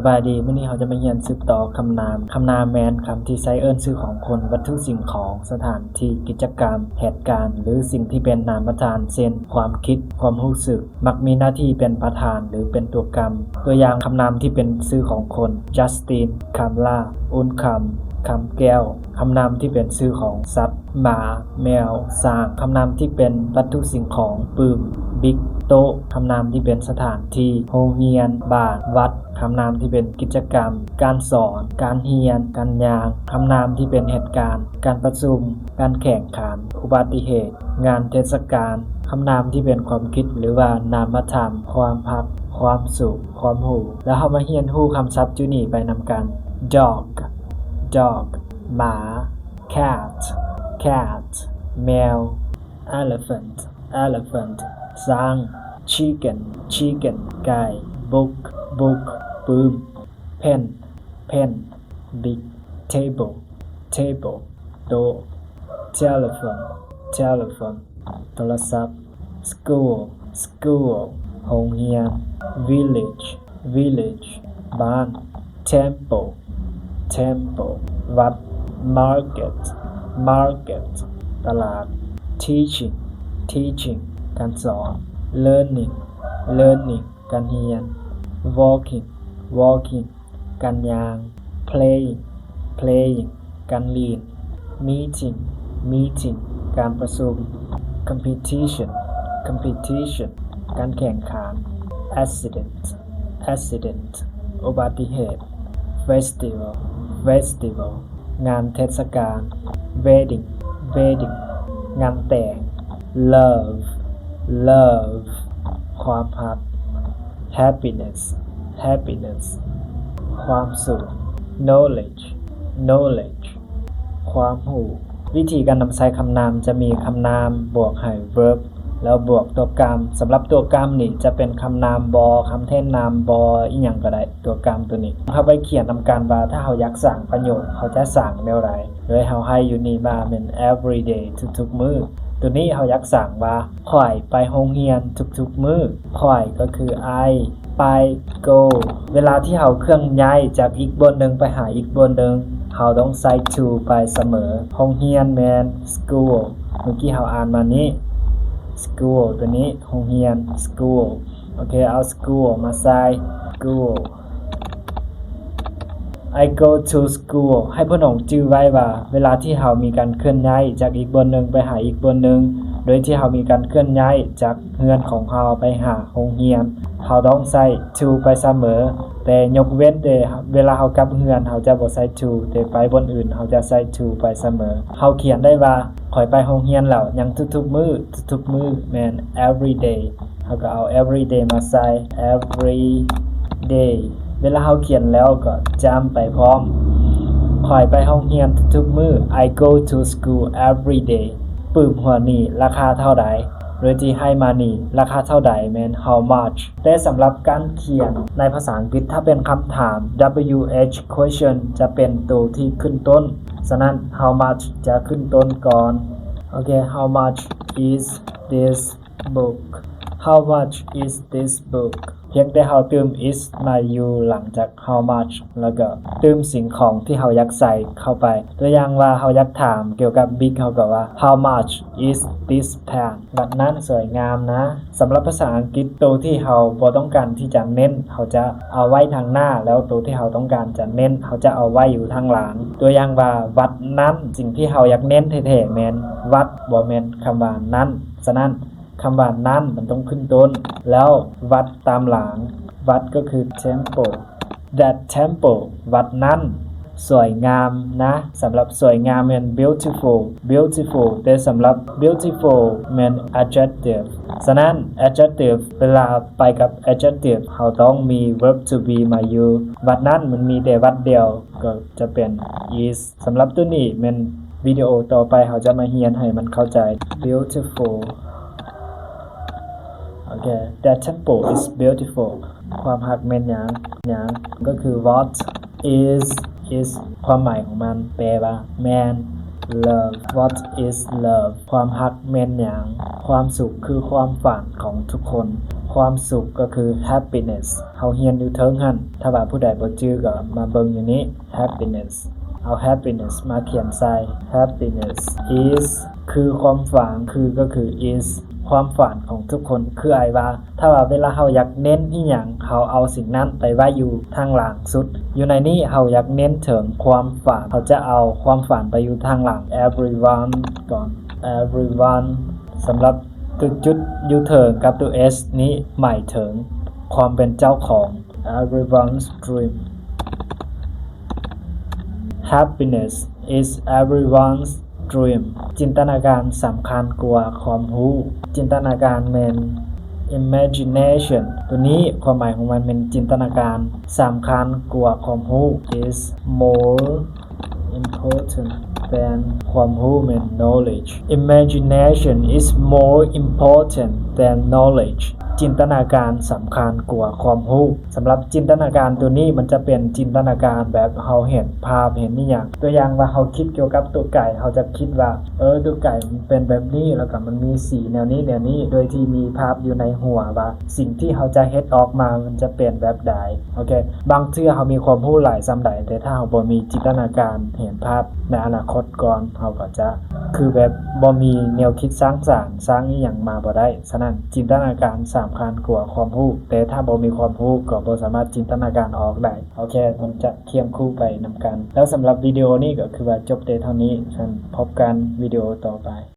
บายดีมื้อนี้เราจะมาเรียนสืบต่อคำนามแม่นคำที่ใช้เอิ้นชื่อของคนวัตถุสิ่งของสถานที่กิจกรรมเหตุการณ์หรือสิ่งที่เป็นนามธารเช่นความคิดความรู้สึกมักมีหน้าที่เป็นประธานหรือเป็นตัวกรรมตัวอย่างคำนามที่เป็นชื่อของคน Justin Kamla อุ่นคำแก้วคำนามที่เป็นชื่อของสัตว์หมาแมวช้างคำนามที่เป็นวัตถุสิ่งของปื้มบิ๊กโต๊ะคำนามที่เป็นสถานที่โรงเรียนบ้านวัดคำนามที่เป็นกิจกรรมการสอนการเรียนการย่างคำนามที่เป็นเหตุการณ์การประชุมการแข่งขันอุบัติเหตุงานเทศกาลคำนามที่เป็นความคิดหรือว่านามธรรมความพักความสุขความรู้แล้วเรามาเรียนรู้คำศัพท์จุนี้ไปนำกัน dog หมา cat แมว elephant ช้าง chicken ไก่ book ปื้ม pen big table โต๊ะ telephone โทรศัพท์ school โรงเรียน village บ้าน temple วัด market ตลาด teaching การสอน learning การเรียน walking การย่าง playing การเล่น meeting การประชุม competition การแข่งขัน accident อุบัติเหตุ festival งานเทศกาล wedding งานแต่ง love ความรัก happiness ความสุข knowledge ความรู้วิธีการนำใช้คำนามจะมีคำนามบวกให้ verb แล้วบวกตัวกรรมสำหรับตัวกรรมนี่จะเป็นคำนามบอคำแทนนามบออีหยังก็ได้ตัวกรรมตัวนี้เขาไปเขียนนำการว่าถ้าเขาอยากสร้างประโยคเขาจะสร้างแนวใดเลยเขาให้อยู่นี่มาเป็น everyday ทุกๆมื้อตัวนี้เขาอยากสร้างว่าข่อยไปโรงเรียนทุกๆมื้อข่อยก็คือ I ไป go เวลาที่เขาเคลื่อนย้ายจากอีกบนนึงไปหาอีกบนนึงเขาต้องใส่ to ไปเสมอโรงเรียนแม่น school เมื่อกี้เขาอ่านมานี้ school ตัวนี้โรงเรียน school โอเคเอา school มาใส่ school I go to school ให้พี่น้องจื้อไว้ว่าเวลาที่เรามีการเคลื่อนย้ายจากอีกบนนึงไปหาอีกบนนึงโดยที่เรามีการเคลื่อนย้ายจากเรือนของเราไปหาโรงเรียนเราต้องใส่ to ไปเสมอแต่ยกเว้นแต่เวลาเรากลับเรือนเราจะบ่ใส่ to แต่ไปบนอื่นเราจะใส่ to ไปเสมอเราเขียนได้ว่าข่อยไปโรงเรียนแล้วยังทุกๆมื้อแม่น every day เราก็เอา every day มาใส่ every day เวลาเราเขียนแล้วก็จำไปพร้อมข่อยไปโรงเรียนทุกๆมื้อ I go to school every day ปึ้มหัวนี่ราคาเท่าใดโดยที่ให้มานี่ราคาเท่าใดแม่น how much แต่สำหรับการเขียนในภาษาอังกฤษถ้าเป็นคำถาม WH question จะเป็นตัวที่ขึ้นต้นฉะนั้น how much จะขึ้นต้นก่อนโอเค how much is this book how much is this book เพียงแต่เราเติม is มาอยู่หลังจาก how much แล้วก็เติมสิ่งของที่เราอยากใส่เข้าไปตัวอย่างว่าเราอยากถามเกี่ยวกับ big เราก็ว่า how much is this pen แบบนั้นสวยงามนะสำหรับภาษาอังกฤษตัวที่เราบ่ต้องการที่จะเน้นเขาจะเอาไว้ทางหน้าแล้วตัวที่เราต้องการจะเน้นเขาจะเอาไว้อยู่ทางหลังตัวอย่างว่าวัดนั้นสิ่งที่เราอยากเน้นแท้ๆแม่นวัดบ่แม่นคำว่านั้นฉะนั้นคำว่านั้นมันต้องขึ้นต้นแล้ววัดตามหลังวัดก็คือ temple that temple วัดนั้นสวยงามนะสำหรับสวยงามเป็น beautiful แต่สำหรับ beautiful เป็น adjective ฉะนั้น adjective เวลาไปกับ adjective เขาต้องมี verb to be มาอยู่วัดนั้นมันมีแต่วัดเดียวก็จะเป็น is สำหรับตัวนี้เป็นวิดีโอต่อไปเขาจะมาเรียนให้มันเข้าใจ beautiful Okay, that temple is beautiful ความรักแม่นหยังก็คือ what is ความหมายของมันแปลว่าแม่น love what is love ความรักแม่นหยังความสุขคือความฝันของทุกคน ความสุขก็คือ happiness เฮาเรียนอยู่เทิงหั่นถ้าว่าผู้ใดบ่จื้อก็มาเบิ่งอยู่นี้ happiness เอา happiness มาเขียนใส่ happiness is คือความฝันคือก็คือ is ความฝันของทุกคนคืออ้ายว่าถ้าว่าเวลาเฮาอยากเน้นอีหยังเฮาเอาสิ่งนั้นไปไว้อยู่ทางหลังสุดอยู่ในนี้เฮาอยากเน้นถึงความฝันเฮาจะเอาความฝันไปอยู่ทางหลัง everyone ก่อน everyone สำหรับจุดอยู่เถิงกับตัว s นี้หมายถึงความเป็นเจ้าของ everyone's dream happiness is everyone's dream จินตนาการสำคัญกว่าความรู้จินตนาการแม่น imagination ตัวนี้ความหมายของมันเป็นจินตนาการสำคัญกว่าความรู้ is more important than ความรู้แม่น knowledge imagination is more important than knowledge จินตนาการสำคัญกว่าความรู้สำหรับจินตนาการตัวนี้มันจะเป็นจินตนาการแบบเฮาเห็นภาพเห็นอีหยังตัวอย่างว่าเฮาคิดเกี่ยวกับตัวไก่เฮาจะคิดว่าตัวไก่มันเป็นแบบนี้แล้วก็มันมีสีแนวนี้โดยที่มีภาพอยู่ในหัวว่าสิ่งที่เฮาจะเฮ็ดออกมามันจะเป็นแบบใดโอเคบางเทื่อเฮามีความรู้หลายส่ำใดแต่ถ้าเฮาบ่มีจินตนาการเห็นภาพในอนาคตก่อนเฮาก็จะคือแบบบ่มีแนวคิดสร้างสรรค์สร้างอีหยังมาบ่ได้ฉะนั้นจินตนาการสำคัญกว่าความรู้แต่ถ้าบ่มีความรู้ก็บ่สามารถจินตนาการออกได้โอเคมันจะเคียงคู่ไปนำกันแล้วสำหรับวิดีโอนี้ก็คือว่าจบแต่เท่านี้ฉันพบกันวิดีโอต่อไป